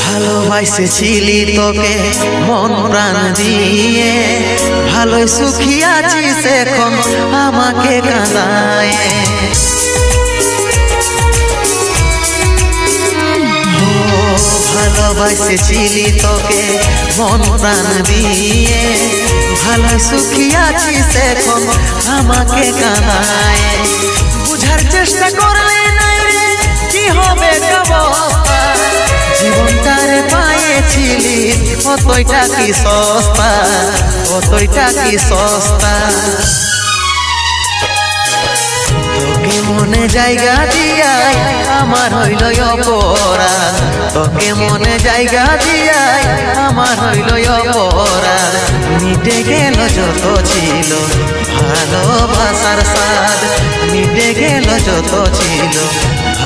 ভালোবাসেছিলি তোকে মন প্রাণ দিয়ে, ভালোই সুখী আছিস এখন আমাকে কাঁদায়। ভালোবাসেছিলি তোকে মন প্রাণ দিয়ে, ভালোই সুখী আছিস এখন আমাকে কাঁদায়। বুঝার চেষ্টা করলে নাই রে কি হবে অবস্থা, জীবনটারে পাইছিলি কতইটা কি সস্তা, কতইটা কি সস্তা। তোকে মনে জায়গা দিয়াই আমার হইল অপরাধ, তোকে মনে জায়গা দিয়াই আমার হইল অপরাধ। মিটে গেল যত ছিল ভালোবাসার স্বাদ, মিটে গেল যত ছিল